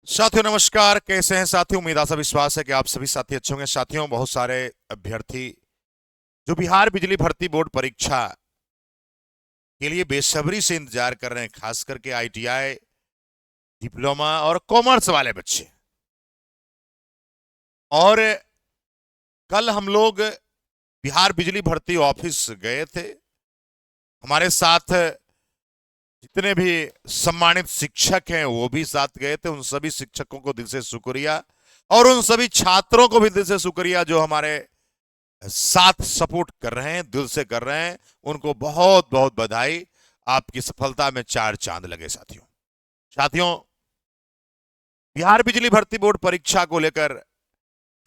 साथियों नमस्कार, कैसे हैं साथियों। उम्मीद आशा विश्वास है कि आप सभी साथी अच्छे होंगे। साथियों, बहुत सारे अभ्यर्थी जो बिहार बिजली भर्ती बोर्ड परीक्षा के लिए बेसब्री से इंतजार कर रहे हैं, खास करके आईटीआई, डिप्लोमा और कॉमर्स वाले बच्चे। और कल हम लोग बिहार बिजली भर्ती ऑफिस गए थे। हमारे साथ जितने भी सम्मानित शिक्षक हैं वो भी साथ गए थे। उन सभी शिक्षकों को दिल से शुक्रिया, और उन सभी छात्रों को भी दिल से शुक्रिया जो हमारे साथ सपोर्ट कर रहे हैं, दिल से कर रहे हैं। उनको बहुत बहुत बधाई। आपकी सफलता में चार चांद लगे साथियों। साथियों, बिहार बिजली भर्ती बोर्ड परीक्षा को लेकर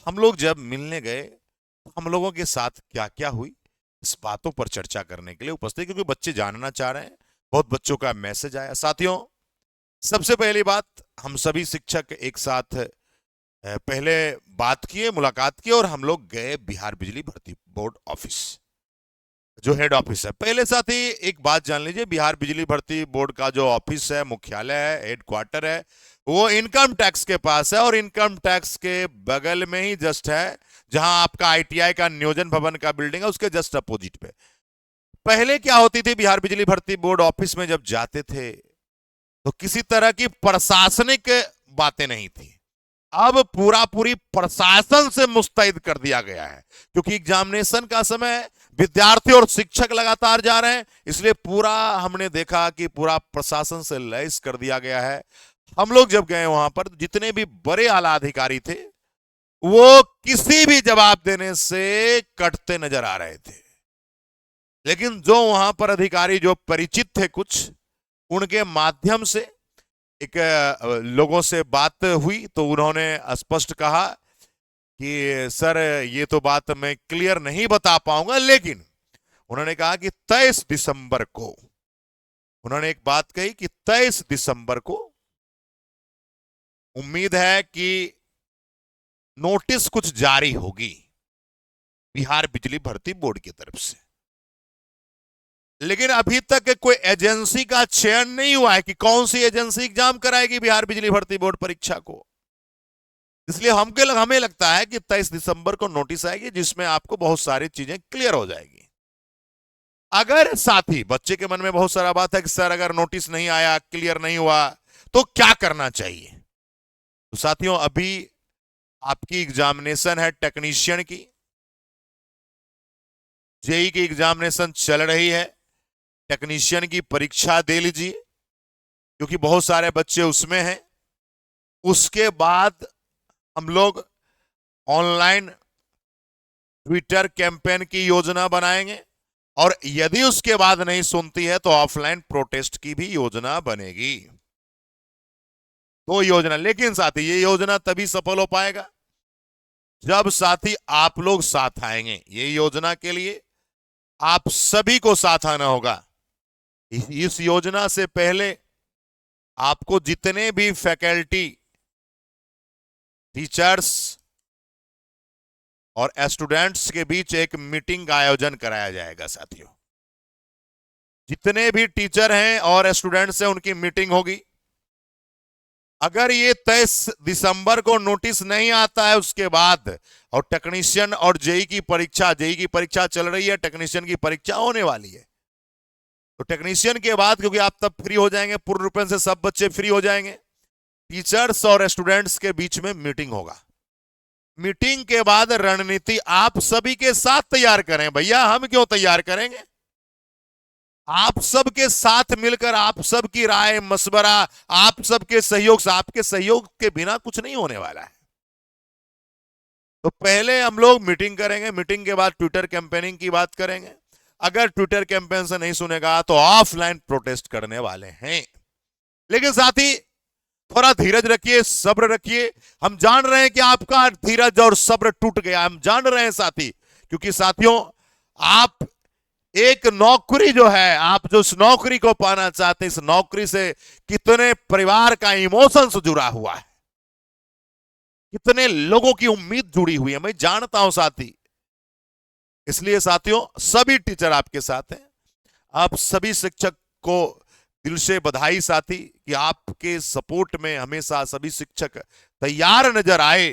हम लोग जब मिलने गए तो हम लोगों के साथ क्या क्या हुई, इस बातों पर चर्चा करने के लिए उपस्थित, क्योंकि बच्चे जानना चाह रहे हैं। बहुत बच्चों का मैसेज आया। साथियों, सबसे पहली बात, हम सभी शिक्षक एक साथ पहले बात किए, मुलाकात की, और हम लोग गए बिहार बिजली भर्ती बोर्ड ऑफिस, जो हेड ऑफिस है। पहले साथ ही एक बात जान लीजिए, बिहार बिजली भर्ती बोर्ड का जो ऑफिस है, मुख्यालय है, हेड क्वार्टर है, वो इनकम टैक्स के पास है, और इनकम टैक्स के बगल में ही जस्ट है जहां आपका आईटीआई का नियोजन भवन का बिल्डिंग है, उसके जस्ट अपोजिट पे। पहले क्या होती थी, बिहार बिजली भर्ती बोर्ड ऑफिस में जब जाते थे तो किसी तरह की प्रशासनिक बातें नहीं थी। अब पूरा पूरी प्रशासन से मुस्तैद कर दिया गया है, क्योंकि एग्जामिनेशन का समय है, विद्यार्थी और शिक्षक लगातार जा रहे हैं, इसलिए पूरा हमने देखा कि पूरा प्रशासन से लैस कर दिया गया है। हम लोग जब गए वहां पर, जितने भी बड़े आला अधिकारी थे वो किसी भी जवाब देने से कटते नजर आ रहे थे। लेकिन जो वहां पर अधिकारी जो परिचित थे कुछ, उनके माध्यम से एक लोगों से बात हुई तो उन्होंने स्पष्ट कहा कि सर, ये तो बात मैं क्लियर नहीं बता पाऊंगा, लेकिन उन्होंने कहा कि 23 दिसंबर को, उन्होंने एक बात कही कि 23 दिसंबर को उम्मीद है कि नोटिस कुछ जारी होगी बिहार बिजली भर्ती बोर्ड की तरफ से। लेकिन अभी तक कोई एजेंसी का चयन नहीं हुआ है कि कौन सी एजेंसी एग्जाम कराएगी बिहार बिजली भर्ती बोर्ड परीक्षा को। इसलिए हमें लगता है कि 23 दिसंबर को नोटिस आएगी, जिसमें आपको बहुत सारी चीजें क्लियर हो जाएगी। अगर साथी बच्चे के मन में बहुत सारा बात है कि सर, अगर नोटिस नहीं आया, क्लियर नहीं हुआ, तो क्या करना चाहिए। तो साथियों, अभी आपकी एग्जामिनेशन है टेक्नीशियन की, जेई की एग्जामिनेशन चल रही है। टेक्नीशियन की परीक्षा दे लीजिए, क्योंकि बहुत सारे बच्चे उसमें हैं। उसके बाद हम लोग ऑनलाइन ट्विटर कैंपेन की योजना बनाएंगे, और यदि उसके बाद नहीं सुनती है तो ऑफलाइन प्रोटेस्ट की भी योजना बनेगी। तो योजना, लेकिन साथी ये योजना तभी सफल हो पाएगा जब साथी आप लोग साथ आएंगे। ये योजना के लिए आप सभी को साथ आना होगा। इस योजना से पहले आपको जितने भी फैकल्टी, टीचर्स और स्टूडेंट्स के बीच एक मीटिंग का आयोजन कराया जाएगा। साथियों, जितने भी टीचर हैं और स्टूडेंट्स हैं उनकी मीटिंग होगी। अगर ये 23 दिसंबर को नोटिस नहीं आता है उसके बाद, और टेक्नीशियन और जेई की परीक्षा चल रही है, टेक्नीशियन की परीक्षा होने वाली है, तो टेक्नीशियन के बाद, क्योंकि आप तब फ्री हो जाएंगे, पूर्ण रूप से सब बच्चे फ्री हो जाएंगे, टीचर्स और स्टूडेंट्स के बीच में मीटिंग होगा। मीटिंग के बाद रणनीति आप सभी के साथ तैयार करें। भैया, हम क्यों तैयार करेंगे, आप सबके साथ मिलकर, आप सबकी राय मशवरा, आप सबके सहयोग से, आपके सहयोग के बिना कुछ नहीं होने वाला है। तो पहले हम लोग मीटिंग करेंगे, मीटिंग के बाद ट्विटर कैंपेनिंग की बात करेंगे। अगर ट्विटर कैंपेन से नहीं सुनेगा तो ऑफलाइन प्रोटेस्ट करने वाले हैं। लेकिन साथ ही थोड़ा धीरज रखिए, सब्र रखिए। हम जान रहे हैं कि आपका धीरज और सब्र टूट गया, हम जान रहे हैं साथी, क्योंकि साथियों, आप एक नौकरी जो है, आप जो इस नौकरी को पाना चाहते हैं, इस नौकरी से कितने परिवार का इमोशंस जुड़ा हुआ है, कितने लोगों की उम्मीद जुड़ी हुई है, मैं जानता हूं साथी। इसलिए साथियों, सभी टीचर आपके साथ हैं। आप सभी शिक्षक को दिल से बधाई साथी कि आपके सपोर्ट में हमेशा सभी शिक्षक तैयार नजर आए।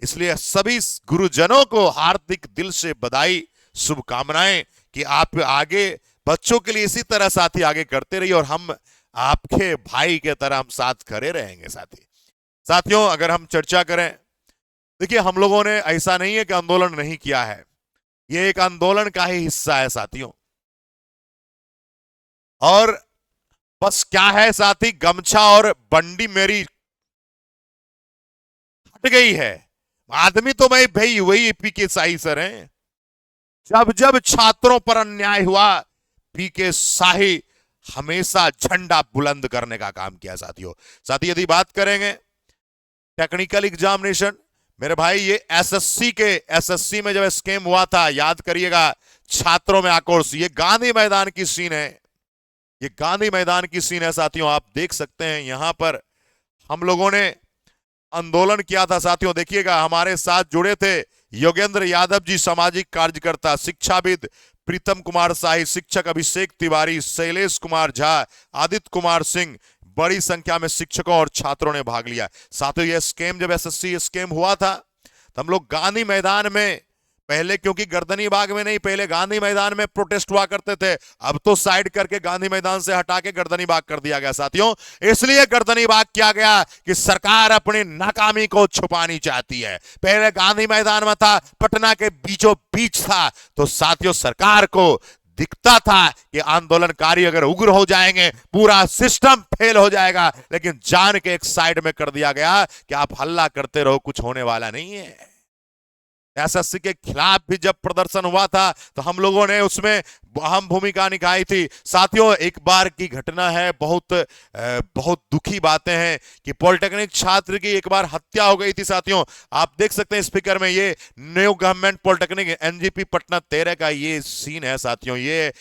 इसलिए सभी गुरुजनों को हार्दिक दिल से बधाई, शुभकामनाएं कि आप आगे बच्चों के लिए इसी तरह साथी आगे करते रहिए और हम आपके भाई के तरह हम साथ खड़े रहेंगे साथी। साथियों, अगर हम चर्चा करें, देखिए हम लोगों ने ऐसा नहीं है कि आंदोलन नहीं किया है, ये एक आंदोलन का ही हिस्सा है साथियों। और बस क्या है साथी, गमछा और बंडी मेरी हट गई है, आदमी तो मैं भाई वही पीके शाही सर हैं। जब जब छात्रों पर अन्याय हुआ, पीके शाही हमेशा झंडा बुलंद करने का काम किया साथियों। साथी यदि बात करेंगे टेक्निकल एग्जामिनेशन, मेरे भाई ये एसएससी में जब स्कैम हुआ था, याद करिएगा, छात्रों में आक्रोश, ये गांधी मैदान की सीन है, ये गांधी मैदान की सीन है साथियों। आप देख सकते हैं यहां पर हम लोगों ने आंदोलन किया था साथियों। देखिएगा हमारे साथ जुड़े थे योगेंद्र यादव जी, सामाजिक कार्यकर्ता, शिक्षाविद प्रीतम कुमार शाही, शिक्षक अभिषेक तिवारी, शैलेश कुमार झा, आदित्य कुमार सिंह, बड़ी संख्या में शिक्षकों और छात्रों ने भाग लिया साथियों। यह स्कैम, जब एसएससी स्कैम हुआ था तो हम लोग गांधी मैदान में, पहले क्योंकि गर्दनी बाग में नहीं, पहले गांधी मैदान में प्रोटेस्ट हुआ करते थे, अब तो साइड करके गांधी मैदान से हटा के गर्दनी बाग कर दिया गया साथियों। इसलिए गर्दनी बाग किया गया कि सरकार अपनी नाकामी को छुपानी चाहती है। पहले गांधी मैदान में था, पटना के बीचों बीच था, तो साथियों सरकार को दिखता था कि आंदोलनकारी अगर उग्र हो जाएंगे पूरा सिस्टम फेल हो जाएगा, लेकिन जान के एक साइड में कर दिया गया कि आप हल्ला करते रहो, कुछ होने वाला नहीं है। एसएससी के खिलाफ भी जब प्रदर्शन हुआ था तो हम लोगों ने उसमें अहम भूमिका निभाई थी साथियों। एक बार की घटना है, बहुत दुखी बातें हैं कि पॉलिटेक्निक छात्र की एक बार हत्या हो गई थी साथियों। आप देख सकते हैं स्पीकर में, ये new government polytechnic NGP Patna 13 का ये सीन है साथियों। ये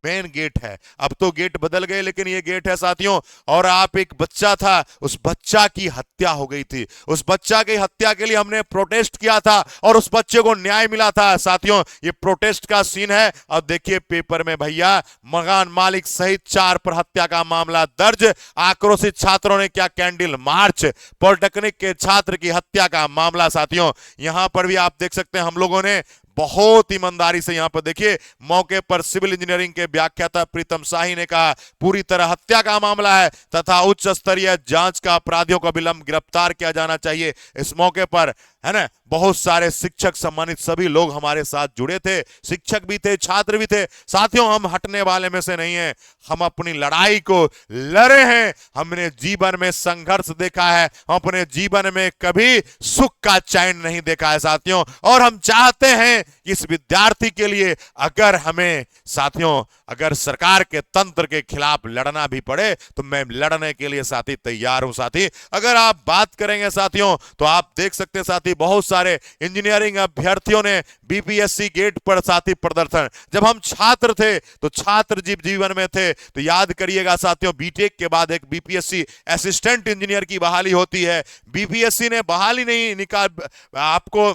मेन गेट है, अब तो गेट बदल गए लेकिन ये गेट है साथियों। और आप, एक बच्चा था, उस बच्चा की हत्या हो गई थी, उस बच्चा की हत्या के लिए हमने प्रोटेस्ट किया था और उस बच्चे को न्याय मिला था साथियों। ये प्रोटेस्ट का सीन है। अब देखिए पेपर में भैया, मकान मालिक सहित 4 पर हत्या का मामला दर्ज, आक्रोशित छात्रों ने क्या कैंडल मार्च, पॉलिटेक्निक के छात्र की हत्या का मामला साथियों। यहां पर भी आप देख सकते हैं हम लोगों ने बहुत ईमानदारी से, यहां पर देखिए, मौके पर सिविल इंजीनियरिंग के व्याख्याता प्रीतम शाही ने कहा पूरी तरह हत्या का मामला है तथा उच्च स्तरीय जांच का अपराधियों को विलंब गिरफ्तार किया जाना चाहिए। इस मौके पर, है ना, बहुत सारे शिक्षक सम्मानित सभी लोग हमारे साथ जुड़े थे, शिक्षक भी थे, छात्र भी थे साथियों। हम हटने वाले में से नहीं हैं, हम अपनी लड़ाई को लड़े हैं। हमने जीवन में संघर्ष देखा है, हम अपने जीवन में कभी सुख का चैन नहीं देखा है साथियों। और हम चाहते हैं कि इस विद्यार्थी के लिए अगर हमें साथियों, अगर सरकार के तंत्र के खिलाफ लड़ना भी पड़े तो मैं लड़ने के लिए साथी तैयार हूं साथी। अगर आप बात करेंगे साथियों तो आप देख सकते हैं साथी, बहुत सारे इंजीनियरिंग अभ्यर्थियों ने बीपीएससी गेट पर साथी प्रदर्शन, जब हम छात्र थे तो छात्र जीवन में थे तो याद करिएगा साथियों, बीटेक के बाद एक बीपीएससी असिस्टेंट इंजीनियर की बहाली होती है। बीपीएससी ने बहाली नहीं निकाल, आपको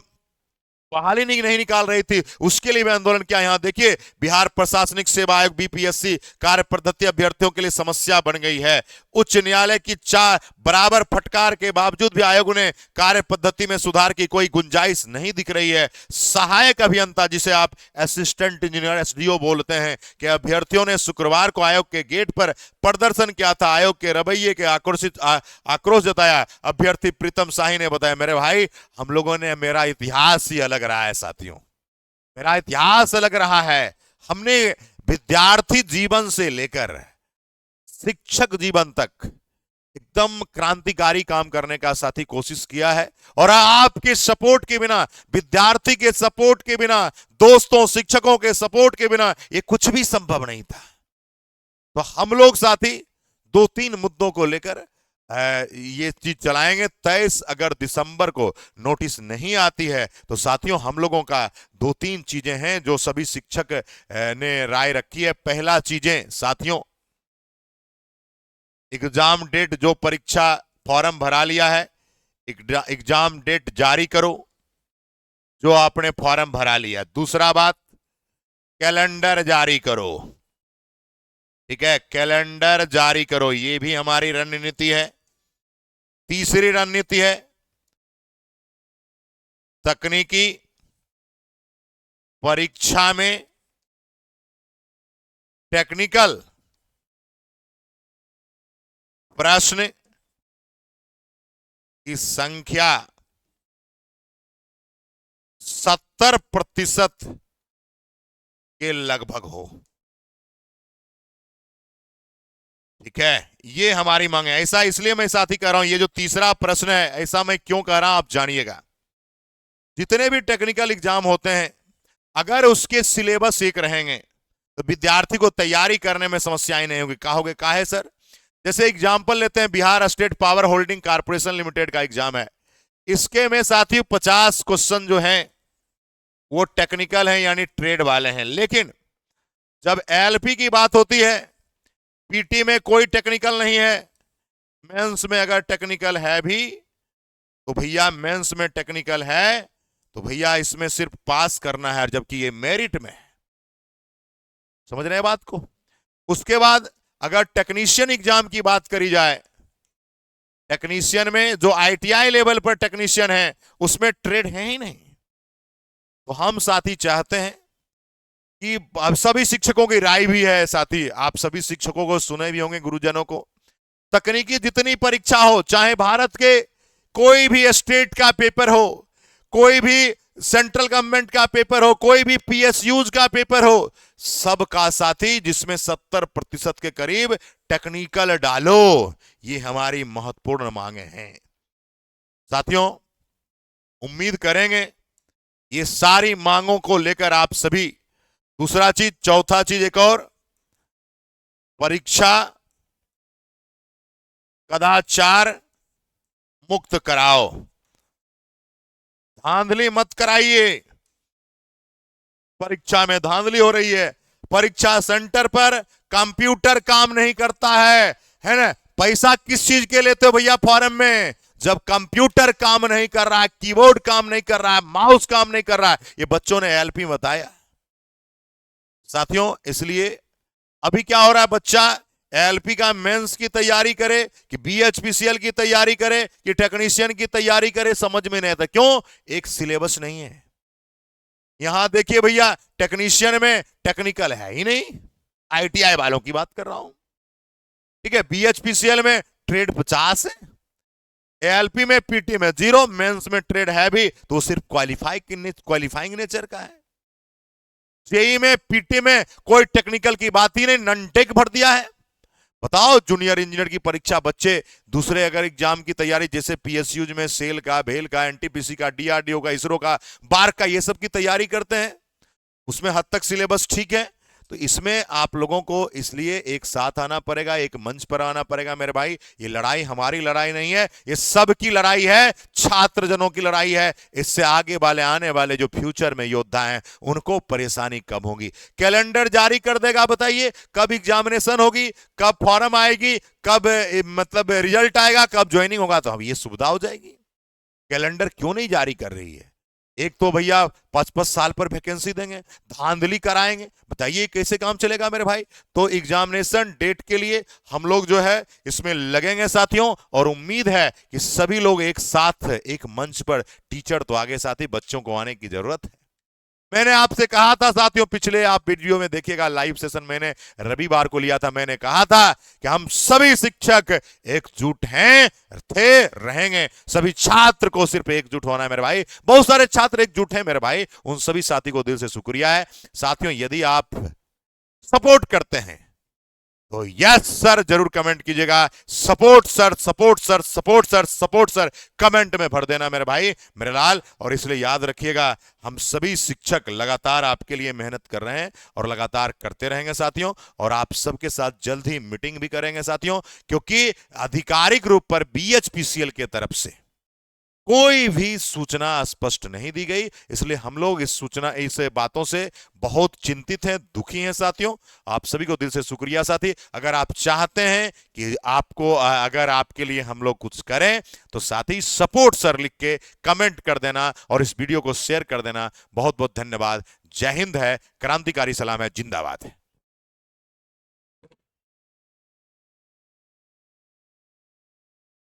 बहाली नहीं निकाल रही थी, उसके लिए भी आंदोलन किया। यहां देखिए, बिहार प्रशासनिक सेवा आयोग बीपीएससी कार्य पद्धति अभ्यर्थियों के लिए समस्या बन गई है। उच्च न्यायालय की 4 बराबर फटकार के बावजूद भी आयोग ने कार्य पद्धति में सुधार की कोई गुंजाइश नहीं दिख रही है। सहायक अभियंता, जिसे आप असिस्टेंट इंजीनियर एसडीओ बोलते हैं, कि अभ्यर्थियों ने शुक्रवार को आयोग के गेट पर प्रदर्शन किया था। आयोग के रवैये के आक्रोश जताया। अभ्यर्थी प्रीतम शाही ने बताया, मेरे भाई, हम लोगों ने, मेरा इतिहास ही अलग रहा है साथियों, मेरा इतिहास अलग रहा है। हमने विद्यार्थी जीवन से लेकर शिक्षक जीवन तक एकदम क्रांतिकारी काम करने का साथी कोशिश किया है। और आपके सपोर्ट के बिना, विद्यार्थी के सपोर्ट के बिना, दोस्तों शिक्षकों के सपोर्ट के बिना ये कुछ भी संभव नहीं था। तो हम लोग साथी 2-3 मुद्दों को लेकर ये चीज चलाएंगे। 23 अगर दिसंबर को नोटिस नहीं आती है तो साथियों हम लोगों का 2-3 चीजें हैं जो सभी शिक्षक ने राय रखी है। पहला चीजें साथियों, एग्जाम डेट, जो परीक्षा फॉर्म भरा लिया है, एग्जाम डेट जारी करो जो आपने फॉर्म भरा लिया। दूसरा बात, कैलेंडर जारी करो। ठीक है, कैलेंडर जारी करो, ये भी हमारी रणनीति है। तीसरी रणनीति है तकनीकी परीक्षा में टेक्निकल प्रश्न की संख्या 70% के लगभग हो। ठीक है, ये हमारी मांग है। ऐसा इसलिए मैं साथी कह रहा हूं, ये जो तीसरा प्रश्न है, ऐसा मैं क्यों कह रहा हूं आप जानिएगा। जितने भी टेक्निकल एग्जाम होते हैं, अगर उसके सिलेबस एक रहेंगे तो विद्यार्थी को तैयारी करने में समस्याएं नहीं होगी। कहोगे काहे सर? जैसे एग्जाम्पल लेते हैं, Bihar state power holding corporation limited का एग्जाम है। इसके में साथियों 50 क्वेश्चन जो हैं वो टेक्निकल हैं, यानी ट्रेड वाले हैं। लेकिन जब एलपी की बात होती है, पीटी में कोई टेक्निकल नहीं है, मेंस में अगर टेक्निकल है भी तो भैया मेंस में टेक्निकल है तो भैया इसमें सिर्फ पास करना है, जबकि ये मेरिट में है। समझ रहे हैं बात को? उसके बाद अगर टेक्नीशियन एग्जाम की बात करी जाए, टेक्नीशियन में जो आईटीआई लेवल पर टेक्नीशियन है उसमें ट्रेड है ही नहीं। तो हम साथी चाहते हैं कि अब सभी शिक्षकों की राय भी है, साथी आप सभी शिक्षकों को सुने भी होंगे, गुरुजनों को, तकनीकी जितनी परीक्षा हो, चाहे भारत के कोई भी स्टेट का पेपर हो, कोई भी सेंट्रल गवर्नमेंट का पेपर हो, कोई भी पीएसयूज का पेपर हो, सबका साथी जिसमें 70% के करीब टेक्निकल डालो। ये हमारी महत्वपूर्ण मांगे हैं साथियों। उम्मीद करेंगे ये सारी मांगों को लेकर आप सभी, दूसरा चीज, चौथा चीज एक और, परीक्षा कदाचार मुक्त कराओ। धांधली मत कराइए, परीक्षा में धांधली हो रही है, परीक्षा सेंटर पर कंप्यूटर काम नहीं करता है ना? पैसा किस चीज के लेते हो भैया फॉर्म में? जब कंप्यूटर काम नहीं कर रहा है, कीबोर्ड काम नहीं कर रहा है, माउस काम नहीं कर रहा है। ये बच्चों ने एलपी बताया साथियों। इसलिए अभी क्या हो रहा है, बच्चा एलपी का मेंस की तैयारी करे कि बीएचपीसीएल की तैयारी करे कि टेक्नीशियन की तैयारी करे, समझ में नहीं आता। क्यों? एक सिलेबस नहीं है। यहां देखिए भैया, टेक्नीशियन में टेक्निकल है ही नहीं, आईटीआई वालों की बात कर रहा हूं। ठीक है, बीएचपीसीएल में ट्रेड 50 है, एएलपी में पीटी में 0, मेंस में ट्रेड है भी तो सिर्फ क्वालिफाइंग नेचर का है। जेई में पीटी में कोई टेक्निकल की बात ही नहीं, नन टेक भर दिया है। बताओ, जूनियर इंजीनियर की परीक्षा बच्चे दूसरे अगर एग्जाम की तैयारी, जैसे पीएसयूज में सेल का, भेल का, एनटीपीसी का, डीआरडीओ का, इसरो का, बार्क का, ये सब की तैयारी करते हैं, उसमें हद तक सिलेबस ठीक है। तो इसमें आप लोगों को इसलिए एक साथ आना पड़ेगा, एक मंच पर आना पड़ेगा मेरे भाई। ये लड़ाई हमारी लड़ाई नहीं है, ये सबकी लड़ाई है, छात्र जनों की लड़ाई है। इससे आगे वाले आने वाले जो फ्यूचर में योद्धा हैं उनको परेशानी कब होगी। कैलेंडर जारी कर देगा, बताइए कब एग्जामिनेशन होगी, कब फॉर्म आएगी, कब मतलब रिजल्ट आएगा, कब ज्वाइनिंग होगा, तो हम ये सुविधा हो जाएगी। कैलेंडर क्यों नहीं जारी कर रही है? एक तो भैया 5-5 साल पर वैकेंसी देंगे, धांधली कराएंगे, बताइए कैसे काम चलेगा मेरे भाई। तो एग्जामिनेशन डेट के लिए हम लोग जो है इसमें लगेंगे साथियों, और उम्मीद है कि सभी लोग एक साथ एक मंच पर, टीचर तो आगे साथी, बच्चों को आने की जरूरत है। मैंने आपसे कहा था साथियों, पिछले आप वीडियो में देखिएगा, लाइव सेशन मैंने रविवार को लिया था, मैंने कहा था कि हम सभी शिक्षक एकजुट हैं, थे, रहेंगे। सभी छात्र को सिर्फ एकजुट होना है मेरे भाई। बहुत सारे छात्र एकजुट हैं मेरे भाई, उन सभी साथी को दिल से शुक्रिया है। साथियों, यदि आप सपोर्ट करते हैं तो यस सर जरूर कमेंट कीजिएगा। Support sir, support sir, support sir, support sir comment में भर देना मेरे भाई, मेरे लाल। और इसलिए याद रखिएगा, हम सभी शिक्षक लगातार आपके लिए मेहनत कर रहे हैं और लगातार करते रहेंगे साथियों। और आप सबके साथ जल्द ही मीटिंग भी करेंगे साथियों, क्योंकि आधिकारिक रूप पर बीएचपीसीएल के तरफ से कोई भी सूचना स्पष्ट नहीं दी गई। इसलिए हम लोग इस बातों से बहुत चिंतित हैं, दुखी हैं साथियों। आप सभी को दिल से शुक्रिया साथी। अगर आप चाहते हैं कि आपको, अगर आपके लिए हम लोग कुछ करें, तो साथी सपोर्ट सर लिख के कमेंट कर देना और इस वीडियो को शेयर कर देना। बहुत बहुत धन्यवाद। जय हिंद है, क्रांतिकारी सलाम है, जिंदाबाद है।